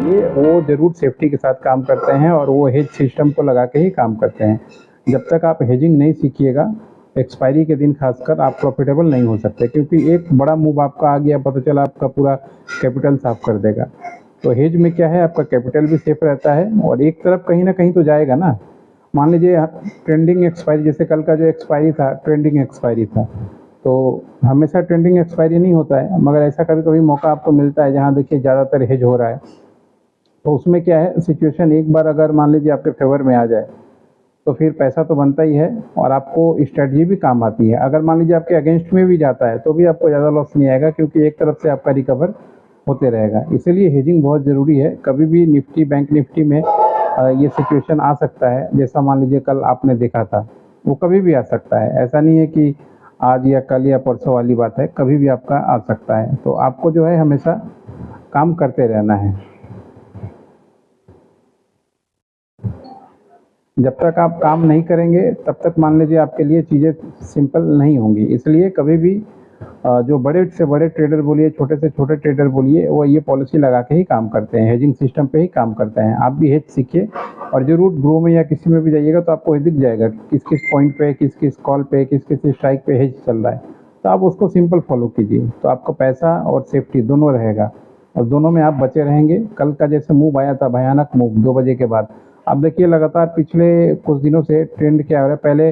बोलिए वो ज़रूर सेफ्टी के साथ काम करते हैं और वो हेज सिस्टम को लगा के ही काम करते हैं। जब तक आप हेजिंग नहीं सीखिएगा, एक्सपायरी के दिन खासकर आप प्रॉफिटेबल नहीं हो सकते, क्योंकि एक बड़ा मूव आपका आ गया, पता चला आपका पूरा कैपिटल साफ कर देगा। तो हेज में क्या है, आपका कैपिटल भी सेफ रहता है और एक तरफ कहीं ना कहीं तो जाएगा ना। मान लीजिए ट्रेंडिंग एक्सपायरी, जैसे कल का जो एक्सपायरी था ट्रेंडिंग एक्सपायरी था, तो हमेशा ट्रेंडिंग एक्सपायरी नहीं होता है, मगर ऐसा कभी कभी मौका आपको मिलता है जहाँ देखिए ज़्यादातर हेज हो रहा है। तो उसमें क्या है, सिचुएशन एक बार अगर मान लीजिए आपके फेवर में आ जाए तो फिर पैसा तो बनता ही है और आपको स्ट्रेटजी भी काम आती है। अगर मान लीजिए आपके अगेंस्ट में भी जाता है तो भी आपको ज़्यादा लॉस नहीं आएगा, क्योंकि एक तरफ से आपका रिकवर होते रहेगा। इसीलिए हेजिंग बहुत ज़रूरी है। कभी भी निफ्टी, बैंक निफ्टी में ये सिचुएशन आ सकता है, जैसा मान लीजिए कल आपने देखा था, वो कभी भी आ सकता है। ऐसा नहीं है कि आज या कल या परसों वाली बात है, कभी भी आपका आ सकता है। तो आपको जो है हमेशा काम करते रहना है। जब तक आप काम नहीं करेंगे तब तक मान लीजिए आपके लिए चीज़ें सिंपल नहीं होंगी। इसलिए कभी भी जो बड़े से बड़े ट्रेडर बोलिए, छोटे से छोटे ट्रेडर बोलिए, वो ये पॉलिसी लगा के ही काम करते हैं, हेजिंग सिस्टम पे ही काम करते हैं। आप भी हेज सीखिए और ज़रूर ग्रो में या किसी में भी जाइएगा तो आपको दिख जाएगा कि किस किस पॉइंट पे, किस किस कॉल पे, किस किस स्ट्राइक पे हेज चल रहा है। तो आप उसको सिंपल फॉलो कीजिए, तो आपका पैसा और सेफ्टी दोनों रहेगा और दोनों में आप बचे रहेंगे। कल का जैसे मूव आया था, भयानक मूव 2 बजे के बाद, अब देखिए लगातार पिछले कुछ दिनों से ट्रेंड क्या हो रहा है। पहले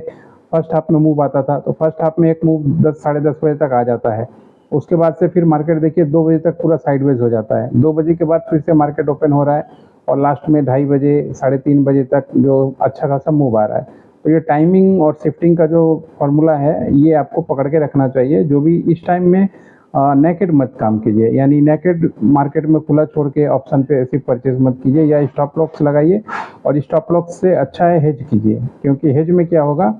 फर्स्ट हाफ में मूव आता था तो फर्स्ट हाफ में एक मूव 10 साढ़े 10 बजे तक आ जाता है। उसके बाद से फिर मार्केट देखिए 2 बजे तक पूरा साइडवेज हो जाता है। 2 बजे के बाद फिर से मार्केट ओपन हो रहा है और लास्ट में 2:30 बजे, साढ़े 3 बजे तक जो अच्छा खासा मूव आ रहा है। तो ये टाइमिंग और शिफ्टिंग का जो फॉर्मूला है, ये आपको पकड़ के रखना चाहिए। जो भी इस टाइम में नेकेड मत काम कीजिए, यानी नेकेड मार्केट में खुला छोड़ के ऑप्शन पे सिर्फ परचेज मत कीजिए, या स्टॉप लॉस लगाइए। और स्टॉप लॉस से अच्छा है हेज कीजिए, क्योंकि हेज में क्या होगा,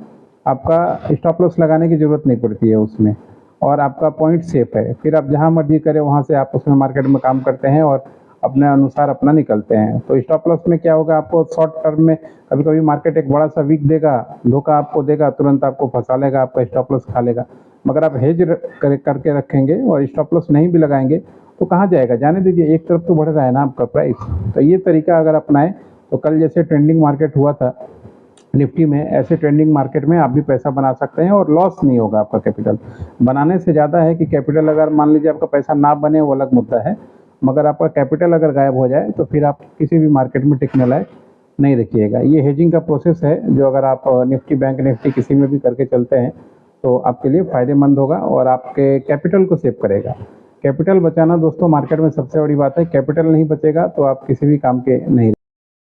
आपका स्टॉप लॉस लगाने की ज़रूरत नहीं पड़ती है उसमें, और आपका पॉइंट सेफ है। फिर आप जहाँ मर्जी करें वहाँ से आप उसमें मार्केट में काम करते हैं और अपने अनुसार अपना निकलते हैं। तो स्टॉप लॉस में क्या होगा, आपको शॉर्ट टर्म में कभी कभी मार्केट एक बड़ा सा वीक देगा, धोखा आपको देगा, तुरंत आपको फंसा लेगा, आपका स्टॉप लॉस खा लेगा। मगर आप हेज करके रखेंगे और स्टॉप लॉस नहीं भी लगाएंगे तो कहाँ जाएगा, जाने दीजिए, एक तरफ तो बढ़ रहा है ना आपका प्राइस। तो ये तरीका अगर अपनाएं तो कल जैसे ट्रेंडिंग मार्केट हुआ था निफ्टी में, ऐसे ट्रेंडिंग मार्केट में आप भी पैसा बना सकते हैं और लॉस नहीं होगा आपका। कैपिटल बनाने से ज़्यादा है कि कैपिटल अगर मान लीजिए आपका पैसा ना बने, वो अलग मुद्दा है, मगर आपका कैपिटल अगर गायब हो जाए तो फिर आप किसी भी मार्केट में टिकने लायक नहीं रखिएगा। ये हेजिंग का प्रोसेस है जो अगर आप निफ्टी, बैंक निफ्टी किसी में भी करके चलते हैं तो आपके लिए फ़ायदेमंद होगा और आपके कैपिटल को सेव करेगा। कैपिटल बचाना दोस्तों मार्केट में सबसे बड़ी बात है। कैपिटल नहीं बचेगा तो आप किसी भी काम के नहीं।